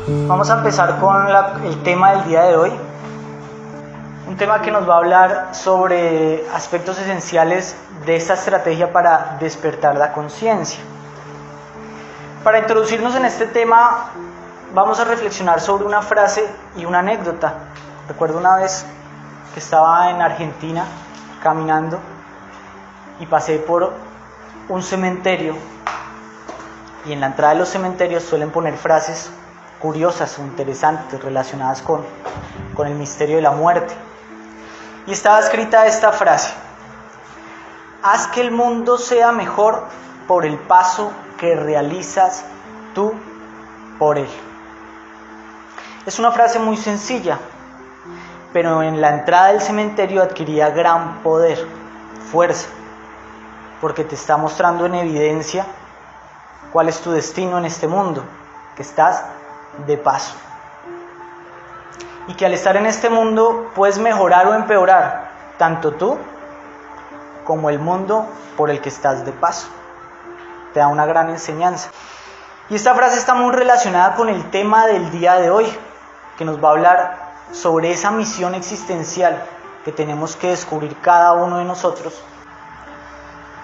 Vamos a empezar con el tema del día de hoy. Un tema que nos va a hablar sobre aspectos esenciales de esta estrategia para despertar la conciencia. Para introducirnos en este tema, vamos a reflexionar sobre una frase y una anécdota. Recuerdo una vez que estaba en Argentina caminando y pasé por un cementerio, y en la entrada de los cementerios suelen poner frases curiosas o interesantes relacionadas con el misterio de la muerte. Y estaba escrita esta frase: haz que el mundo sea mejor por el paso que realizas tú por él. Es una frase muy sencilla, pero en la entrada del cementerio adquiría gran poder, fuerza, porque te está mostrando en evidencia cuál es tu destino en este mundo, que estás de paso. Y que al estar en este mundo puedes mejorar o empeorar, tanto tú como el mundo por el que estás de paso. Te da una gran enseñanza. Y esta frase está muy relacionada con el tema del día de hoy, que nos va a hablar sobre esa misión existencial que tenemos que descubrir cada uno de nosotros.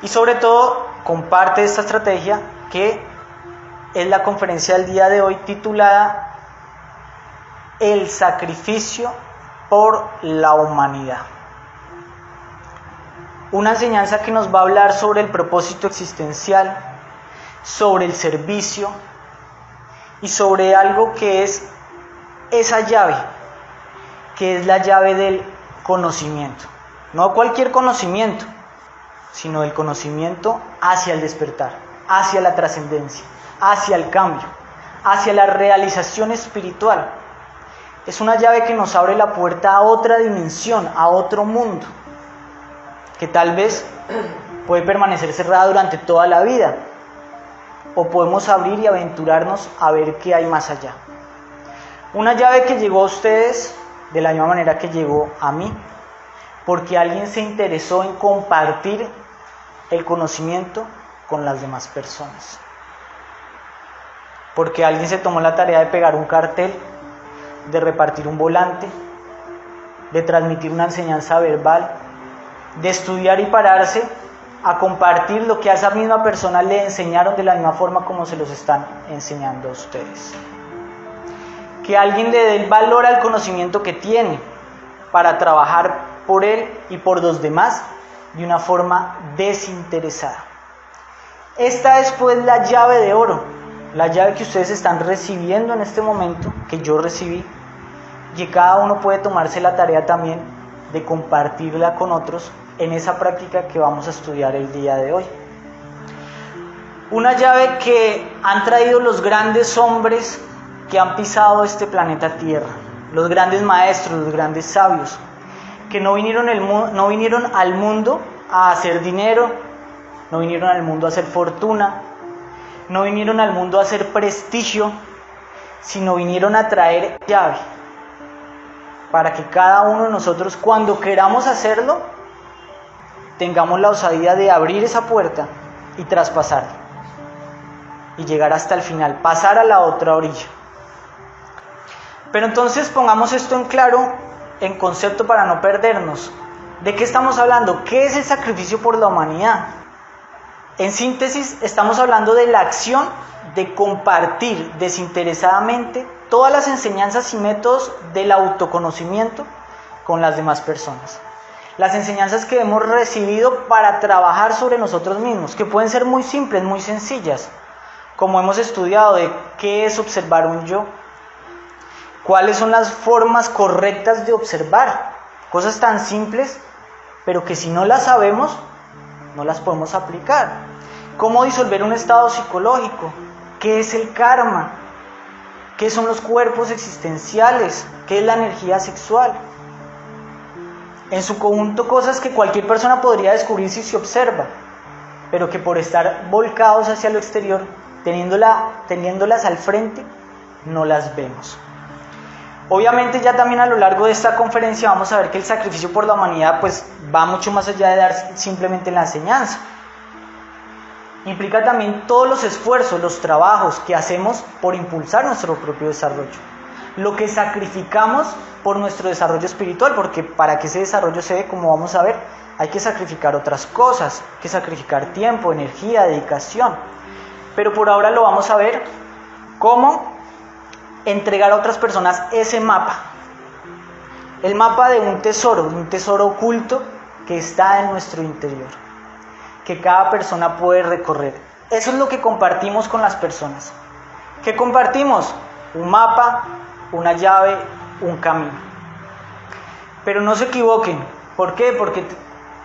Y sobre todo, comparte esta estrategia que es la conferencia del día de hoy titulada El sacrificio por la humanidad. Una enseñanza que nos va a hablar sobre el propósito existencial, sobre el servicio y sobre algo que es esa llave, que es la llave del conocimiento. No cualquier conocimiento, sino el conocimiento hacia el despertar, hacia la trascendencia, hacia el cambio, hacia la realización espiritual. Es una llave que nos abre la puerta a otra dimensión, a otro mundo, que tal vez puede permanecer cerrada durante toda la vida, o podemos abrir y aventurarnos a ver qué hay más allá. Una llave que llegó a ustedes de la misma manera que llegó a mí, porque alguien se interesó en compartir el conocimiento con las demás personas. Porque alguien se tomó la tarea de pegar un cartel, de repartir un volante, de transmitir una enseñanza verbal, de estudiar y pararse a compartir lo que a esa misma persona le enseñaron de la misma forma como se los están enseñando a ustedes. Que alguien le dé el valor al conocimiento que tiene para trabajar por él y por los demás de una forma desinteresada. Esta es pues la llave de oro, la llave que ustedes están recibiendo en este momento, que yo recibí, y cada uno puede tomarse la tarea también de compartirla con otros en esa práctica que vamos a estudiar el día de hoy. Una llave que han traído los grandes hombres que han pisado este planeta Tierra, los grandes maestros, los grandes sabios, que no vinieron al mundo a hacer dinero, no vinieron al mundo a hacer fortuna, no vinieron al mundo a hacer prestigio, sino vinieron a traer llave, para que cada uno de nosotros, cuando queramos hacerlo, tengamos la osadía de abrir esa puerta y traspasarla, y llegar hasta el final, pasar a la otra orilla. Pero entonces pongamos esto en claro, en concepto, para no perdernos. ¿De qué estamos hablando? ¿Qué es el sacrificio por la humanidad? En síntesis, estamos hablando de la acción de compartir desinteresadamente todas las enseñanzas y métodos del autoconocimiento con las demás personas. Las enseñanzas que hemos recibido para trabajar sobre nosotros mismos, que pueden ser muy simples, muy sencillas, como hemos estudiado de qué es observar un yo, cuáles son las formas correctas de observar, cosas tan simples, pero que si no las sabemos, no las podemos aplicar. Cómo disolver un estado psicológico, qué es el karma, qué son los cuerpos existenciales, qué es la energía sexual. En su conjunto, cosas que cualquier persona podría descubrir si se observa, pero que por estar volcados hacia lo exterior, teniéndolas al frente, no las vemos. Obviamente ya también a lo largo de esta conferencia vamos a ver que el sacrificio por la humanidad pues va mucho más allá de dar simplemente la enseñanza. implica también todos los esfuerzos, los trabajos que hacemos por impulsar nuestro propio desarrollo. Lo que sacrificamos por nuestro desarrollo espiritual, porque para que ese desarrollo se dé, como vamos a ver, hay que sacrificar otras cosas, hay que sacrificar tiempo, energía, dedicación. Pero por ahora lo vamos a ver cómo entregar a otras personas ese mapa. El mapa de un tesoro oculto que está en nuestro interior, que cada persona puede recorrer. Eso es lo que compartimos con las personas. ¿Qué compartimos? Un mapa, una llave, un camino. Pero no se equivoquen. ¿Por qué? Porque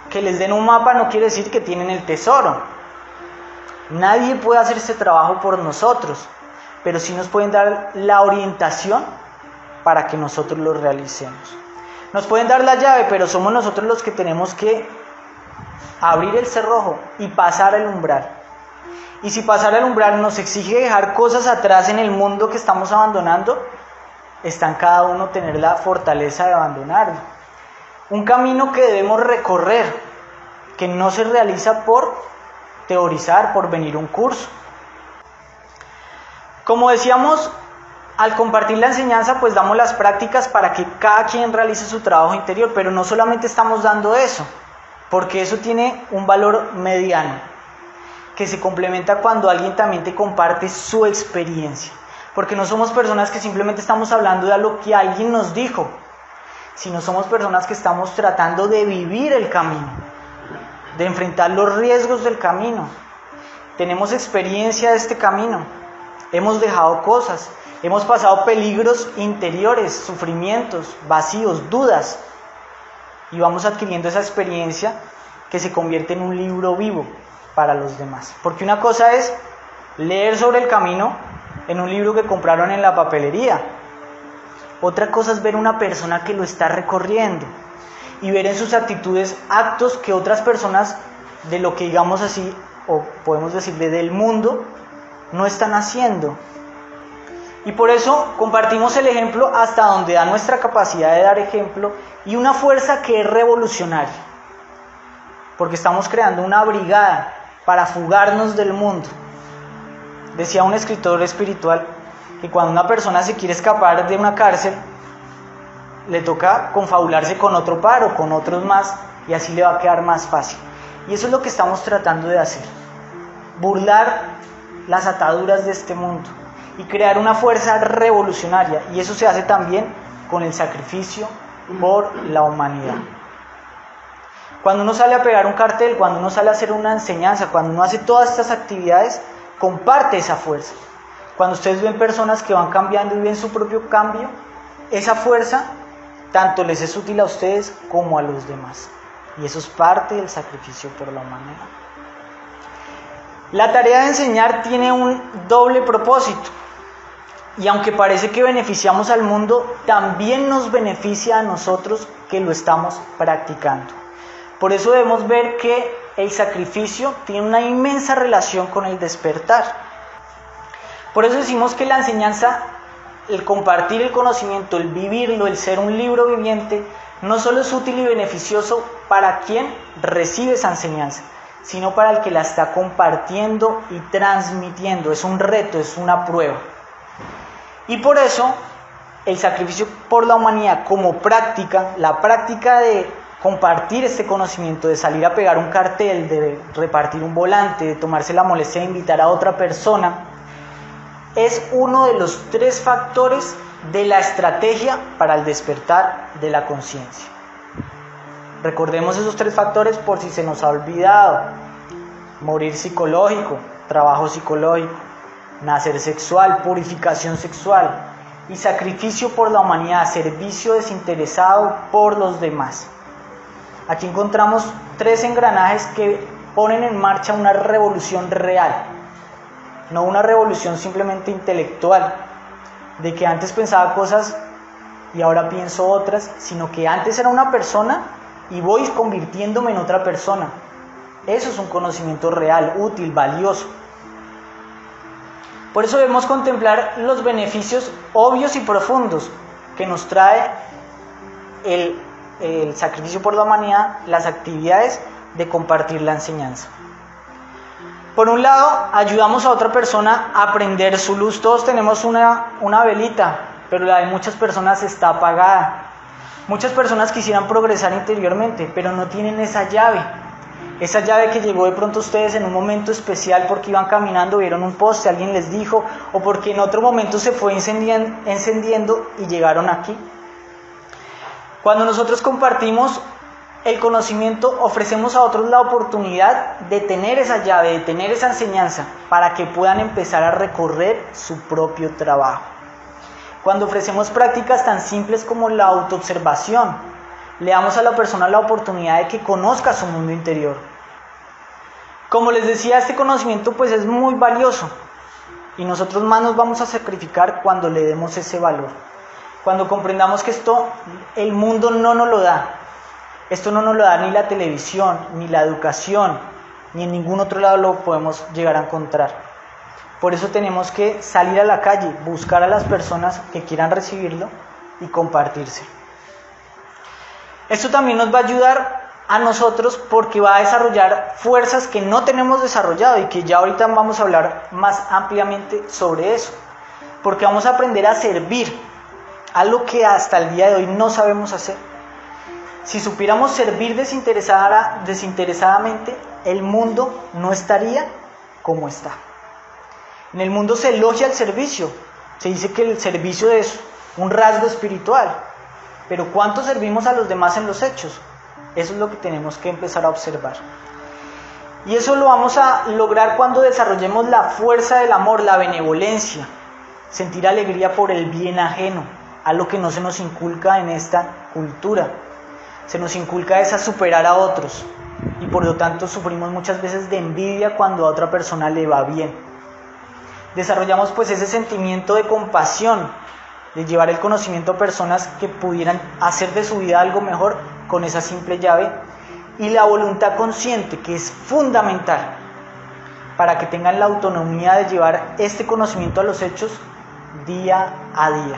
que les den un mapa no quiere decir que tienen el tesoro. Nadie puede hacer este trabajo por nosotros, pero sí nos pueden dar la orientación para que nosotros lo realicemos. Nos pueden dar la llave, pero somos nosotros los que tenemos que abrir el cerrojo y pasar el umbral. Y si pasar el umbral nos exige dejar cosas atrás en el mundo que estamos abandonando, está en cada uno tener la fortaleza de abandonarlo. Un camino que debemos recorrer, que no se realiza por teorizar, por venir a un curso. Como decíamos, al compartir la enseñanza, pues damos las prácticas para que cada quien realice su trabajo interior, pero no solamente estamos dando eso, porque eso tiene un valor mediano, que se complementa cuando alguien también te comparte su experiencia, porque no somos personas que simplemente estamos hablando de lo que alguien nos dijo, sino somos personas que estamos tratando de vivir el camino, de enfrentar los riesgos del camino. Tenemos experiencia de este camino, hemos dejado cosas, hemos pasado peligros interiores, sufrimientos, vacíos, dudas, y vamos adquiriendo esa experiencia que se convierte en un libro vivo para los demás. Porque una cosa es leer sobre el camino en un libro que compraron en la papelería. Otra cosa es ver una persona que lo está recorriendo y ver en sus actitudes actos que otras personas de lo que digamos así, o podemos decirle del mundo, no están haciendo. Y por eso compartimos el ejemplo hasta donde da nuestra capacidad de dar ejemplo y una fuerza que es revolucionaria. Porque estamos creando una brigada para fugarnos del mundo. Decía un escritor espiritual que cuando una persona se quiere escapar de una cárcel, le toca confabularse con otro par o con otros más y así le va a quedar más fácil. Y eso es lo que estamos tratando de hacer. Burlar las ataduras de este mundo y crear una fuerza revolucionaria. Y eso se hace también con el sacrificio por la humanidad. Cuando uno sale a pegar un cartel, cuando uno sale a hacer una enseñanza, cuando uno hace todas estas actividades, comparte esa fuerza. Cuando ustedes ven personas que van cambiando y ven su propio cambio, esa fuerza tanto les es útil a ustedes como a los demás. Y eso es parte del sacrificio por la humanidad. La tarea de enseñar tiene un doble propósito. Y aunque parece que beneficiamos al mundo, también nos beneficia a nosotros que lo estamos practicando. Por eso debemos ver que el sacrificio tiene una inmensa relación con el despertar. Por eso decimos que la enseñanza, el compartir el conocimiento, el vivirlo, el ser un libro viviente, no solo es útil y beneficioso para quien recibe esa enseñanza, sino para el que la está compartiendo y transmitiendo. Es un reto, es una prueba. Y por eso el sacrificio por la humanidad como práctica, la práctica de compartir este conocimiento, de salir a pegar un cartel, de repartir un volante, de tomarse la molestia de invitar a otra persona, es uno de los 3 factores de la estrategia para el despertar de la conciencia. Recordemos esos 3 factores por si se nos ha olvidado: morir psicológico, trabajo psicológico, nacer sexual, purificación sexual y sacrificio por la humanidad, servicio desinteresado por los demás. Aquí encontramos 3 engranajes que ponen en marcha una revolución real, no una revolución simplemente intelectual, de que antes pensaba cosas y ahora pienso otras, sino que antes era una persona y voy convirtiéndome en otra persona. Eso es un conocimiento real, útil, valioso. Por eso debemos contemplar los beneficios obvios y profundos que nos trae el sacrificio por la humanidad, las actividades de compartir la enseñanza. Por un lado, ayudamos a otra persona a prender su luz. Todos tenemos una velita, pero la de muchas personas está apagada. Muchas personas quisieran progresar interiormente, pero no tienen esa llave. Esa llave que llegó de pronto a ustedes en un momento especial porque iban caminando, vieron un poste, alguien les dijo, o porque en otro momento se fue encendiendo y llegaron aquí. Cuando nosotros compartimos el conocimiento, ofrecemos a otros la oportunidad de tener esa llave, de tener esa enseñanza, para que puedan empezar a recorrer su propio trabajo. Cuando ofrecemos prácticas tan simples como la autoobservación, le damos a la persona la oportunidad de que conozca su mundo interior. Como les decía, este conocimiento pues es muy valioso y nosotros más nos vamos a sacrificar cuando le demos ese valor. Cuando comprendamos que esto el mundo no nos lo da. Esto no nos lo da ni la televisión, ni la educación, ni en ningún otro lado lo podemos llegar a encontrar. Por eso tenemos que salir a la calle, buscar a las personas que quieran recibirlo y compartirse. Esto también nos va a ayudar a nosotros porque va a desarrollar fuerzas que no tenemos desarrollado y que ya ahorita vamos a hablar más ampliamente sobre eso. Porque vamos a aprender a servir, algo que hasta el día de hoy no sabemos hacer. Si supiéramos servir desinteresadamente, el mundo no estaría como está. En el mundo se elogia el servicio, se dice que el servicio es un rasgo espiritual. Pero ¿cuánto servimos a los demás en los hechos? Eso es lo que tenemos que empezar a observar. Y eso lo vamos a lograr cuando desarrollemos la fuerza del amor, la benevolencia, sentir alegría por el bien ajeno, algo que no se nos inculca en esta cultura. Se nos inculca es a superar a otros y por lo tanto sufrimos muchas veces de envidia cuando a otra persona le va bien. Desarrollamos pues ese sentimiento de compasión, de llevar el conocimiento a personas que pudieran hacer de su vida algo mejor con esa simple llave, y la voluntad consciente, que es fundamental para que tengan la autonomía de llevar este conocimiento a los hechos día a día.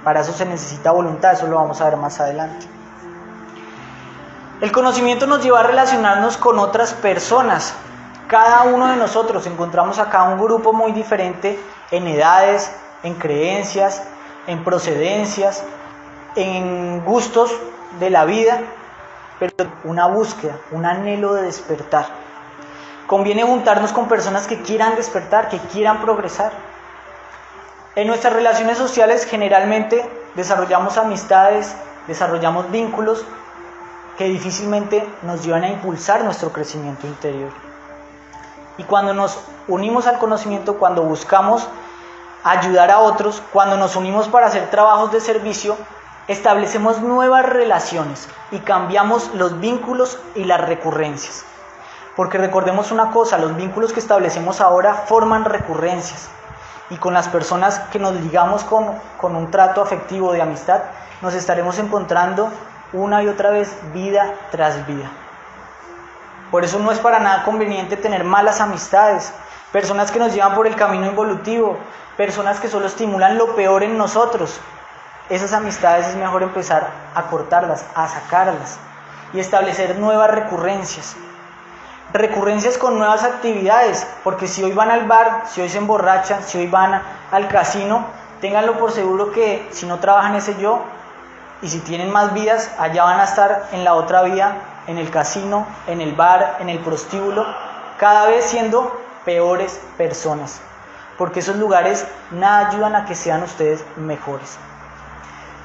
Para eso se necesita voluntad, eso lo vamos a ver más adelante. El conocimiento nos lleva a relacionarnos con otras personas. Cada uno de nosotros encontramos acá un grupo muy diferente en edades, en creencias, en procedencias, en gustos de la vida, pero una búsqueda, un anhelo de despertar. Conviene juntarnos con personas que quieran despertar, que quieran progresar. En nuestras relaciones sociales generalmente desarrollamos amistades, desarrollamos vínculos que difícilmente nos llevan a impulsar nuestro crecimiento interior. Y cuando nos unimos al conocimiento, cuando buscamos ayudar a otros, cuando nos unimos para hacer trabajos de servicio, establecemos nuevas relaciones y cambiamos los vínculos y las recurrencias. Porque recordemos una cosa, los vínculos que establecemos ahora forman recurrencias. Y con las personas que nos ligamos con un trato afectivo de amistad, nos estaremos encontrando una y otra vez, vida tras vida. Por eso no es para nada conveniente tener malas amistades, personas que nos llevan por el camino involutivo, personas que solo estimulan lo peor en nosotros. Esas amistades es mejor empezar a cortarlas, a sacarlas y establecer nuevas recurrencias. Recurrencias con nuevas actividades, porque si hoy van al bar, si hoy se emborrachan, si hoy van al casino, ténganlo por seguro que si no trabajan ese yo, y si tienen más vidas, allá van a estar en la otra vida, en el casino, en el bar, en el prostíbulo, cada vez siendo peores personas, porque esos lugares nada ayudan a que sean ustedes mejores.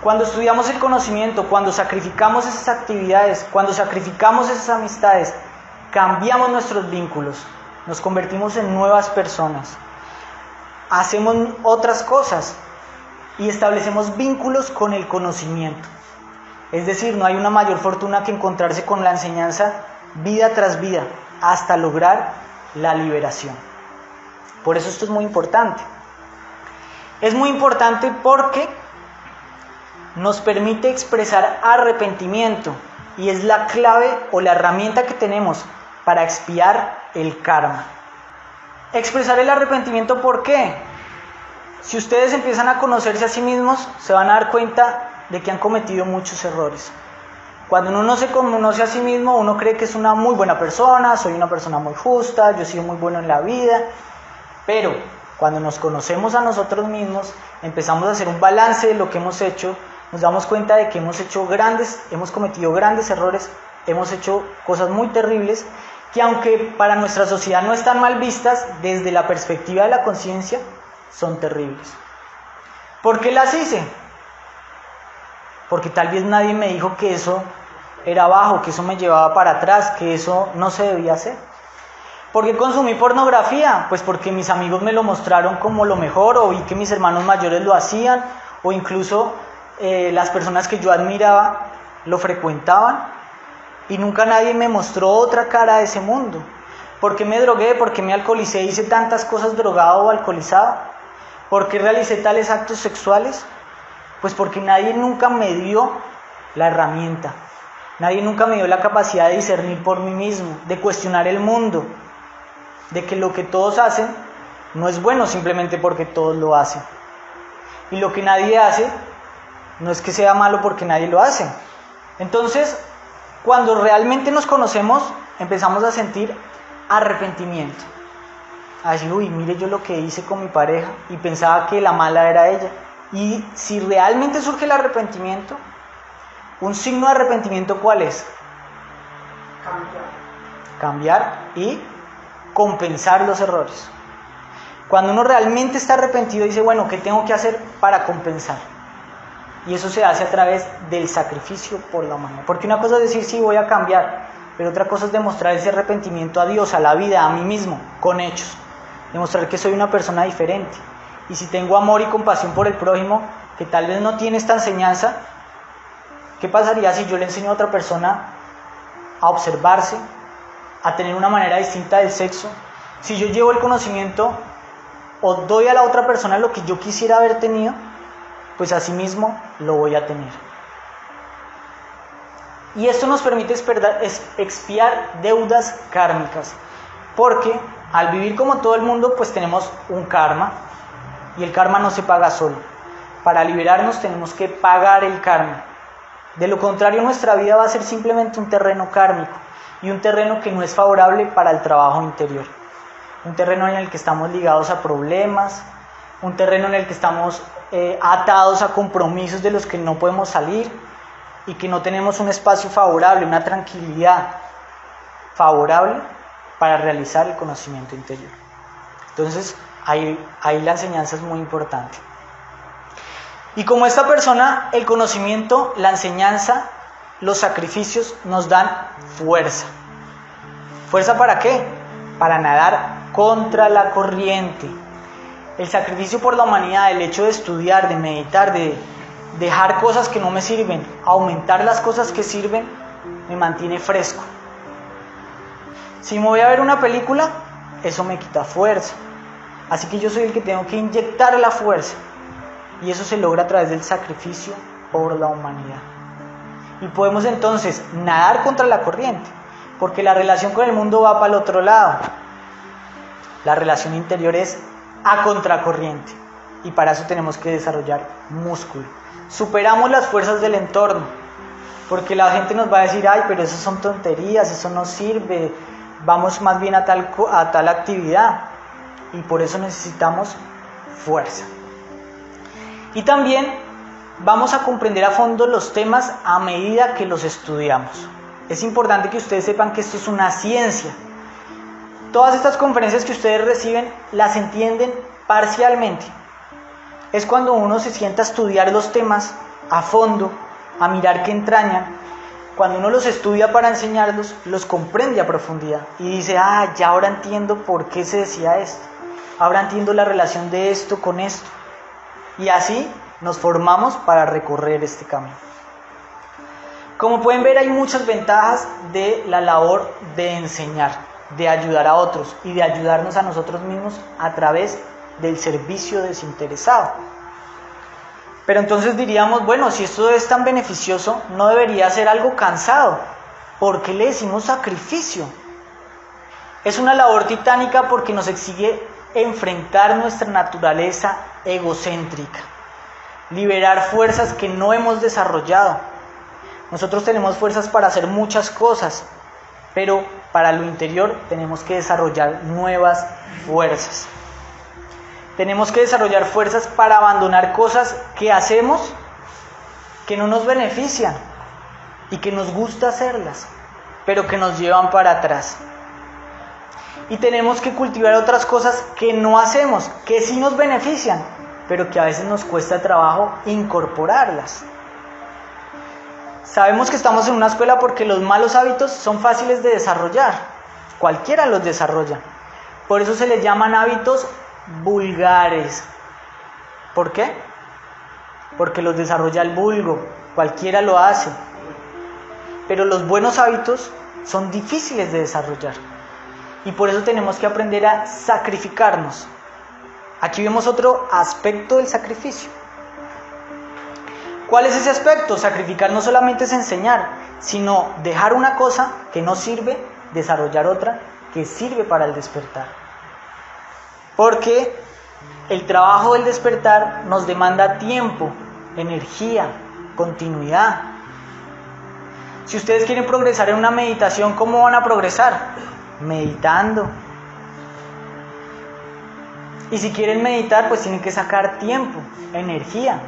Cuando estudiamos el conocimiento, cuando sacrificamos esas actividades, cuando sacrificamos esas amistades, cambiamos nuestros vínculos, nos convertimos en nuevas personas, hacemos otras cosas y establecemos vínculos con el conocimiento. Es decir, no hay una mayor fortuna que encontrarse con la enseñanza vida tras vida hasta lograr la liberación. Por eso esto es muy importante. Es muy importante porque nos permite expresar arrepentimiento y es la clave o la herramienta que tenemos para expiar el karma. Expresar el arrepentimiento, ¿por qué? Si ustedes empiezan a conocerse a sí mismos, se van a dar cuenta de que han cometido muchos errores. Cuando uno no se conoce a sí mismo, uno cree que es una muy buena persona, soy una persona muy justa, yo he sido muy bueno en la vida, pero cuando nos conocemos a nosotros mismos, empezamos a hacer un balance de lo que hemos hecho, nos damos cuenta de que hemos cometido grandes errores, hemos hecho cosas muy terribles, que aunque para nuestra sociedad no están mal vistas, desde la perspectiva de la conciencia, son terribles. ¿Por qué las hice? Porque tal vez nadie me dijo que eso era bajo, que eso me llevaba para atrás, que eso no se debía hacer. ¿Por qué consumí pornografía? Pues porque mis amigos me lo mostraron como lo mejor, o vi que mis hermanos mayores lo hacían, o incluso las personas que yo admiraba lo frecuentaban, y nunca nadie me mostró otra cara de ese mundo. ¿Por qué me drogué? ¿Por qué me alcoholicé? ¿Hice tantas cosas drogado o alcoholizado? ¿Por qué realicé tales actos sexuales? Pues porque nadie nunca me dio la herramienta. Nadie nunca me dio la capacidad de discernir por mí mismo, de cuestionar el mundo, de que lo que todos hacen no es bueno simplemente porque todos lo hacen. Y lo que nadie hace no es que sea malo porque nadie lo hace. Entonces, cuando realmente nos conocemos, empezamos a sentir arrepentimiento. A decir, uy, mire yo lo que hice con mi pareja y pensaba que la mala era ella. Y si realmente surge el arrepentimiento, un signo de arrepentimiento, ¿cuál es? Cambiar y compensar los errores. Cuando uno realmente está arrepentido, dice, bueno, ¿qué tengo que hacer para compensar? Y eso se hace a través del sacrificio por la humanidad. Porque una cosa es decir, sí, voy a cambiar, pero otra cosa es demostrar ese arrepentimiento a Dios, a la vida, a mí mismo, con hechos. Demostrar que soy una persona diferente. Y si tengo amor y compasión por el prójimo, que tal vez no tiene esta enseñanza, ¿qué pasaría si yo le enseño a otra persona a observarse, a tener una manera distinta del sexo? Si yo llevo el conocimiento o doy a la otra persona lo que yo quisiera haber tenido, pues así mismo lo voy a tener. Y esto nos permite expiar deudas kármicas, porque al vivir como todo el mundo, pues tenemos un karma, y el karma no se paga solo. Para liberarnos tenemos que pagar el karma. De lo contrario, nuestra vida va a ser simplemente un terreno kármico, y un terreno que no es favorable para el trabajo interior. Un terreno en el que estamos ligados a problemas, un terreno en el que estamos atados a compromisos de los que no podemos salir, y que no tenemos un espacio favorable, una tranquilidad favorable para realizar el conocimiento interior. Entonces, ahí la enseñanza es muy importante. Y como esta persona, el conocimiento, la enseñanza, los sacrificios nos dan fuerza. ¿Fuerza para qué? Para nadar contra la corriente. El sacrificio por la humanidad, el hecho de estudiar, de meditar, de dejar cosas que no me sirven, aumentar las cosas que sirven, me mantiene fresco. Si me voy a ver una película, eso me quita fuerza. Así que yo soy el que tengo que inyectar la fuerza. Y eso se logra a través del sacrificio por la humanidad. Y podemos entonces nadar contra la corriente, porque la relación con el mundo va para el otro lado. La relación interior es a contracorriente. Y para eso tenemos que desarrollar músculo. Superamos las fuerzas del entorno, porque la gente nos va a decir, ay, pero eso son tonterías, eso no sirve, vamos más bien a tal actividad. Y por eso necesitamos fuerza. Y también vamos a comprender a fondo los temas a medida que los estudiamos. Es importante que ustedes sepan que esto es una ciencia. Todas estas conferencias que ustedes reciben las entienden parcialmente. Es cuando uno se sienta a estudiar los temas a fondo, a mirar qué entrañan. Cuando uno los estudia para enseñarlos, los comprende a profundidad. Y dice, ya ahora entiendo por qué se decía esto. Ahora entiendo la relación de esto con esto. Y así nos formamos para recorrer este camino. Como pueden ver, hay muchas ventajas de la labor de enseñar, de ayudar a otros y de ayudarnos a nosotros mismos a través del servicio desinteresado. Pero entonces diríamos, bueno, si esto es tan beneficioso, no debería ser algo cansado. ¿Por qué le decimos sacrificio? Es una labor titánica porque nos exige enfrentar nuestra naturaleza egocéntrica, liberar fuerzas que no hemos desarrollado, Nosotros tenemos fuerzas para hacer muchas cosas, pero para lo interior tenemos que desarrollar nuevas fuerzas. Tenemos que desarrollar fuerzas para abandonar cosas que hacemos que no nos benefician y que nos gusta hacerlas, pero que nos llevan para atrás. Y tenemos que cultivar otras cosas que no hacemos, que sí nos benefician, pero que a veces nos cuesta trabajo incorporarlas. Sabemos que estamos en una escuela porque los malos hábitos son fáciles de desarrollar, cualquiera los desarrolla. Por eso se les llaman hábitos vulgares. ¿Por qué? Porque los desarrolla el vulgo, cualquiera lo hace. Pero los buenos hábitos son difíciles de desarrollar. Y por eso tenemos que aprender a sacrificarnos. Aquí vemos otro aspecto del sacrificio. ¿Cuál es ese aspecto? Sacrificar no solamente es enseñar, sino dejar una cosa que no sirve, desarrollar otra que sirve para el despertar. Porque el trabajo del despertar nos demanda tiempo, energía, continuidad. Si ustedes quieren progresar en una meditación, ¿cómo van a progresar? Meditando. Y si quieren meditar, pues tienen que sacar tiempo, energía.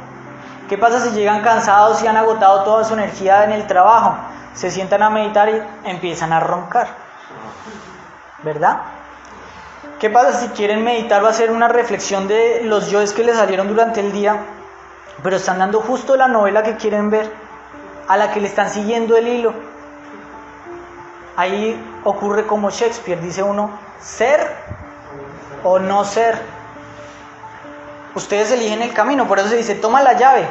¿Qué pasa si llegan cansados y han agotado toda su energía en el trabajo? Se sientan a meditar y empiezan a roncar, ¿verdad? ¿Qué pasa si quieren meditar o hacer una reflexión de los yoes que les salieron durante el día, pero están dando justo la novela que quieren ver, a la que le están siguiendo el hilo? Ahí ocurre como Shakespeare, dice uno, ser o no ser. Ustedes eligen el camino, por eso se dice, toma la llave,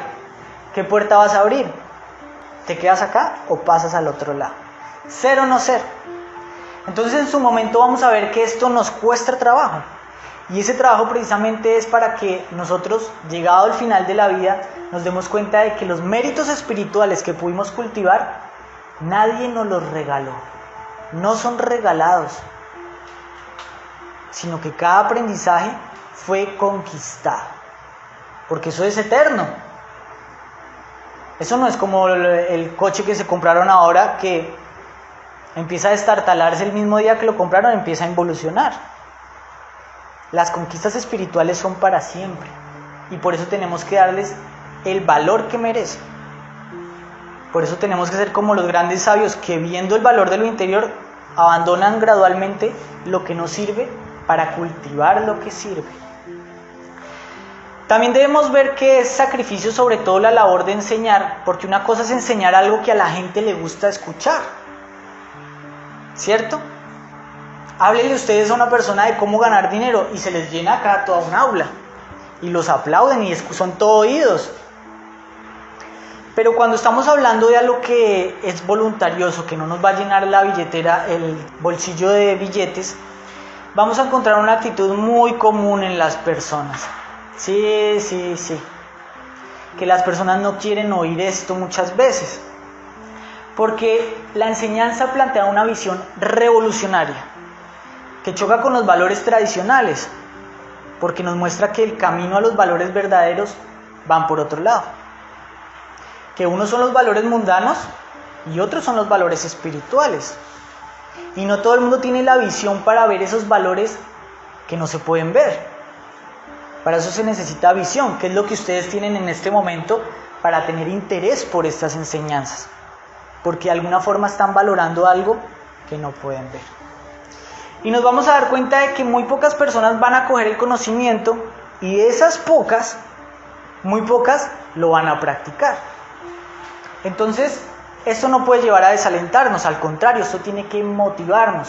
¿qué puerta vas a abrir? ¿Te quedas acá o pasas al otro lado? Ser o no ser. Entonces en su momento vamos a ver que esto nos cuesta trabajo. Y ese trabajo precisamente es para que nosotros, llegado al final de la vida, nos demos cuenta de que los méritos espirituales que pudimos cultivar, nadie nos los regaló. No son regalados, sino que cada aprendizaje fue conquistado. Porque eso es eterno. Eso no es como el coche que se compraron ahora, que empieza a destartalarse el mismo día que lo compraron, empieza a involucionar. Las conquistas espirituales son para siempre. Y por eso tenemos que darles el valor que merecen. Por eso tenemos que ser como los grandes sabios que, viendo el valor de lo interior, abandonan gradualmente lo que no sirve para cultivar lo que sirve. También debemos ver que es sacrificio sobre todo la labor de enseñar, porque una cosa es enseñar algo que a la gente le gusta escuchar, ¿cierto? Háblenle ustedes a una persona de cómo ganar dinero y se les llena acá toda un aula y los aplauden y son todo oídos. Pero cuando estamos hablando de algo que es voluntarioso, que no nos va a llenar la billetera, el bolsillo de billetes, vamos a encontrar una actitud muy común en las personas. Sí. Que las personas no quieren oír esto muchas veces. Porque la enseñanza plantea una visión revolucionaria, que choca con los valores tradicionales, porque nos muestra que el camino a los valores verdaderos van por otro lado. Que unos son los valores mundanos y otros son los valores espirituales. Y no todo el mundo tiene la visión para ver esos valores que no se pueden ver. Para eso se necesita visión, que es lo que ustedes tienen en este momento para tener interés por estas enseñanzas. Porque de alguna forma están valorando algo que no pueden ver. Y nos vamos a dar cuenta de que muy pocas personas van a coger el conocimiento y de esas pocas, muy pocas lo van a practicar. Entonces, esto no puede llevar a desalentarnos, al contrario, esto tiene que motivarnos.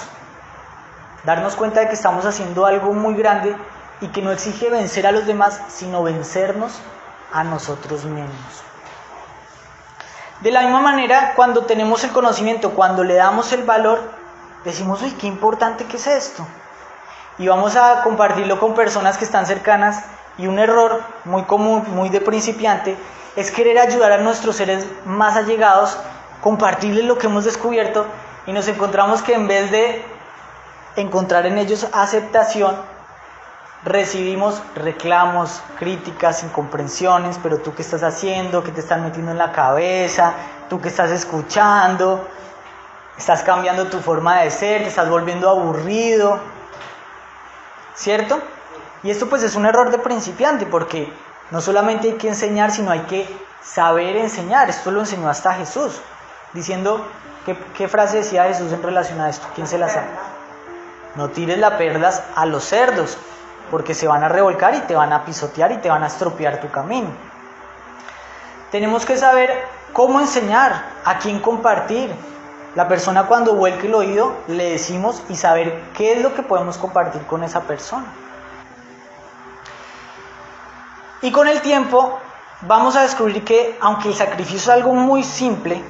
Darnos cuenta de que estamos haciendo algo muy grande y que no exige vencer a los demás, sino vencernos a nosotros mismos. De la misma manera, cuando tenemos el conocimiento, cuando le damos el valor, decimos, uy, qué importante que es esto. Y vamos a compartirlo con personas que están cercanas. Y un error muy común, muy de principiante, es querer ayudar a nuestros seres más allegados, compartirles lo que hemos descubierto, y nos encontramos que en vez de encontrar en ellos aceptación, recibimos reclamos, críticas, incomprensiones, pero tú qué estás haciendo, qué te están metiendo en la cabeza, tú qué estás escuchando, estás cambiando tu forma de ser, te estás volviendo aburrido, ¿cierto? Y esto pues es un error de principiante, porque no solamente hay que enseñar, sino hay que saber enseñar. Esto lo enseñó hasta Jesús, diciendo, ¿qué frase decía Jesús en relación a esto? ¿Quién se la sabe? No tires las perlas a los cerdos, porque se van a revolcar y te van a pisotear y te van a estropear tu camino. Tenemos que saber cómo enseñar, a quién compartir. La persona cuando vuelque el oído le decimos, y saber qué es lo que podemos compartir con esa persona. Y con el tiempo vamos a descubrir que aunque el sacrificio es algo muy simple,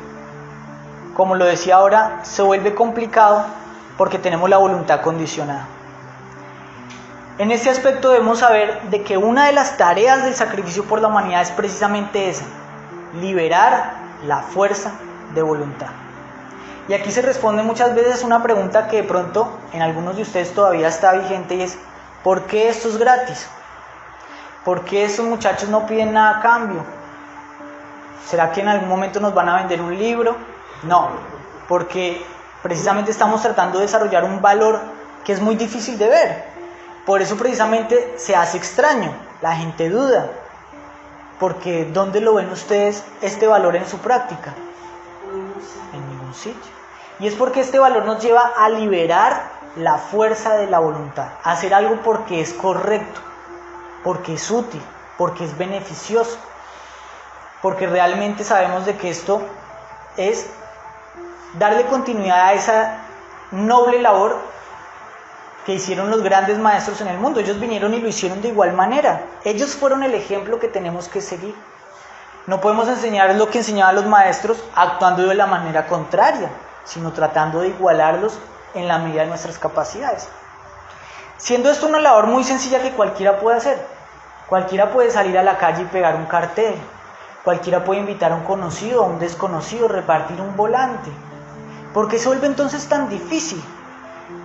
como lo decía ahora, se vuelve complicado porque tenemos la voluntad condicionada. En este aspecto debemos saber de que una de las tareas del sacrificio por la humanidad es precisamente esa: liberar la fuerza de voluntad. Y aquí se responde muchas veces una pregunta que de pronto en algunos de ustedes todavía está vigente, y es: ¿por qué esto es gratis? ¿Por qué estos muchachos no piden nada a cambio? ¿Será que en algún momento nos van a vender un libro? No, porque precisamente estamos tratando de desarrollar un valor que es muy difícil de ver. Por eso precisamente se hace extraño, la gente duda. Porque ¿dónde lo ven ustedes este valor en su práctica? En ningún sitio. Y es porque este valor nos lleva a liberar la fuerza de la voluntad, a hacer algo porque es correcto, porque es útil, porque es beneficioso, porque realmente sabemos de que esto es darle continuidad a esa noble labor que hicieron los grandes maestros en el mundo. Ellos vinieron y lo hicieron de igual manera. Ellos fueron el ejemplo que tenemos que seguir. No podemos enseñar lo que enseñaban los maestros actuando de la manera contraria, sino tratando de igualarlos en la medida de nuestras capacidades. Siendo esto una labor muy sencilla que cualquiera puede hacer. Cualquiera puede salir a la calle y pegar un cartel. Cualquiera puede invitar a un conocido o a un desconocido, repartir un volante. ¿Por qué se vuelve entonces tan difícil?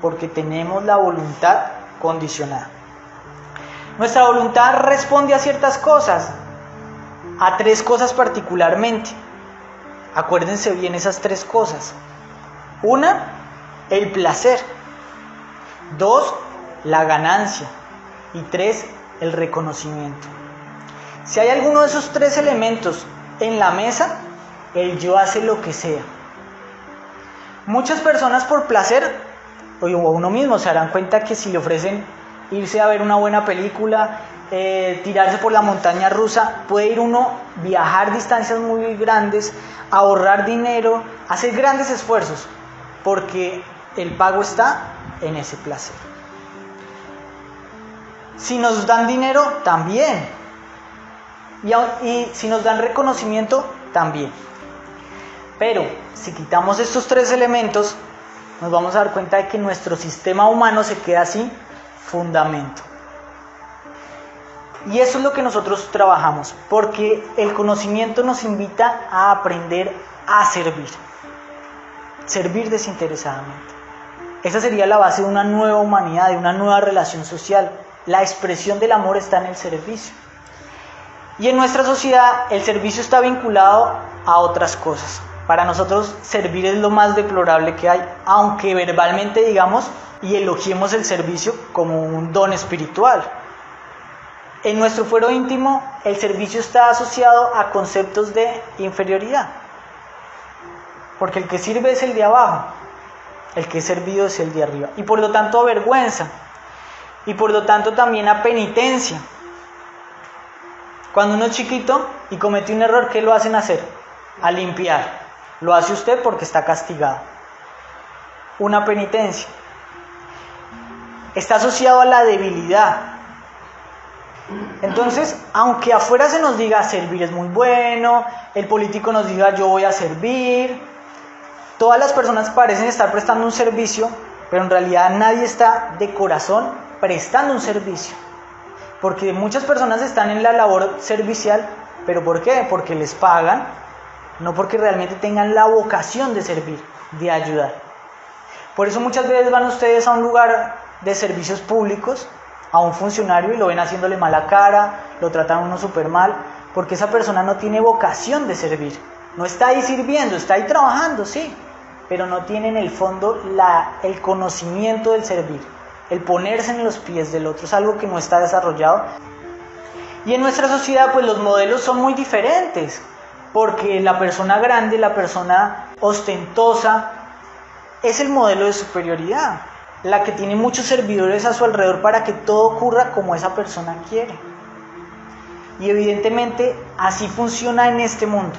Porque tenemos la voluntad condicionada. Nuestra voluntad responde a ciertas cosas, a 3 cosas particularmente. Acuérdense bien esas 3 cosas. 1, el placer. 2, la ganancia. Y 3, el reconocimiento. Si hay alguno de esos 3 elementos en la mesa, el yo hace lo que sea. Muchas personas por placer, o uno mismo, se darán cuenta que si le ofrecen irse a ver una buena película, tirarse por la montaña rusa, puede ir uno, viajar distancias muy grandes, ahorrar dinero, hacer grandes esfuerzos, porque el pago está en ese placer. Si nos dan dinero, también. Y si nos dan reconocimiento, también. Pero si quitamos estos 3 elementos, nos vamos a dar cuenta de que nuestro sistema humano se queda sin fundamento. Y eso es lo que nosotros trabajamos, porque el conocimiento nos invita a aprender a servir. Servir desinteresadamente. Esa sería la base de una nueva humanidad, de una nueva relación social. La expresión del amor está en el servicio. Y en nuestra sociedad el servicio está vinculado a otras cosas. Para nosotros servir es lo más deplorable que hay, aunque verbalmente digamos y elogiemos el servicio como un don espiritual. En nuestro fuero íntimo el servicio está asociado a conceptos de inferioridad. Porque el que sirve es el de abajo, el que es servido es el de arriba. Y por lo tanto a vergüenza. Y por lo tanto también a penitencia. Cuando uno es chiquito y comete un error, ¿qué lo hacen hacer? A limpiar. Lo hace usted porque está castigado. Una penitencia. Está asociado a la debilidad. Entonces, aunque afuera se nos diga servir es muy bueno, el político nos diga yo voy a servir, todas las personas parecen estar prestando un servicio, pero en realidad nadie está de corazón prestando un servicio. Porque muchas personas están en la labor servicial, ¿pero por qué? Porque les pagan, no porque realmente tengan la vocación de servir, de ayudar. Por eso muchas veces van ustedes a un lugar de servicios públicos a un funcionario y lo ven haciéndole mala cara, lo tratan a uno súper mal, porque esa persona no tiene vocación de servir. No está ahí sirviendo, está ahí trabajando, sí, pero no tiene en el fondo el conocimiento del servir, el ponerse en los pies del otro, es algo que no está desarrollado. Y en nuestra sociedad pues los modelos son muy diferentes, porque la persona grande, la persona ostentosa, es el modelo de superioridad, la que tiene muchos servidores a su alrededor para que todo ocurra como esa persona quiere. Y evidentemente así funciona en este mundo.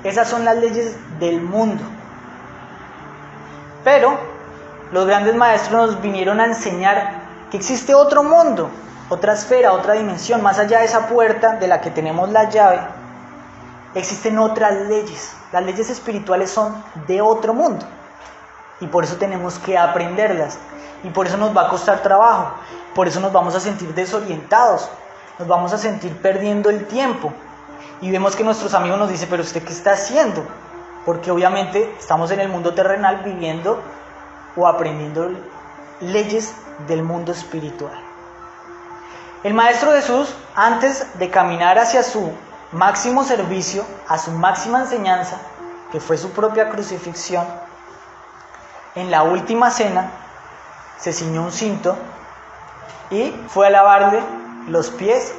Esas son las leyes del mundo. Pero los grandes maestros nos vinieron a enseñar que existe otro mundo, otra esfera, otra dimensión, más allá de esa puerta de la que tenemos la llave. Existen otras leyes. Las leyes espirituales son de otro mundo. Y por eso tenemos que aprenderlas. Y por eso nos va a costar trabajo. Por eso nos vamos a sentir desorientados. Nos vamos a sentir perdiendo el tiempo. Y vemos que nuestros amigos nos dicen, pero ¿usted qué está haciendo? Porque obviamente estamos en el mundo terrenal viviendo o aprendiendo leyes del mundo espiritual. El Maestro Jesús, antes de caminar hacia su máximo servicio, a su máxima enseñanza, que fue su propia crucifixión, en la última cena se ciñó un cinto y fue a lavarle los pies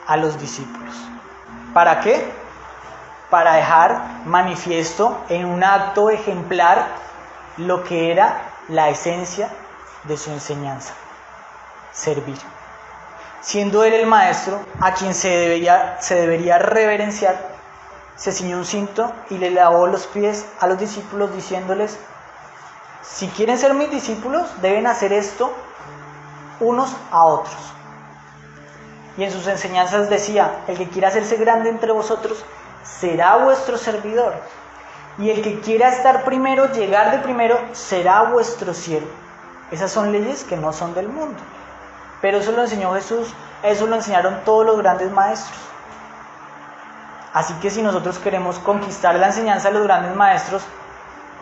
a los discípulos. ¿Para qué? Para dejar manifiesto en un acto ejemplar lo que era la esencia de su enseñanza: servir. Siendo él el maestro a quien se debería reverenciar, se ciñó un cinto y le lavó los pies a los discípulos diciéndoles: si quieren ser mis discípulos, deben hacer esto unos a otros. Y en sus enseñanzas decía: el que quiera hacerse grande entre vosotros será vuestro servidor, y el que quiera estar primero, llegar de primero, será vuestro siervo. Esas son leyes que no son del mundo, pero eso lo enseñó Jesús, eso lo enseñaron todos los grandes maestros. Así que si nosotros queremos conquistar la enseñanza de los grandes maestros,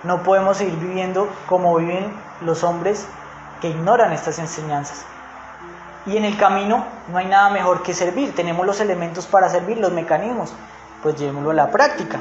no podemos seguir viviendo como viven los hombres que ignoran estas enseñanzas. Y en el camino no hay nada mejor que servir. Tenemos los elementos para servir, los mecanismos, pues llevémoslo a la práctica.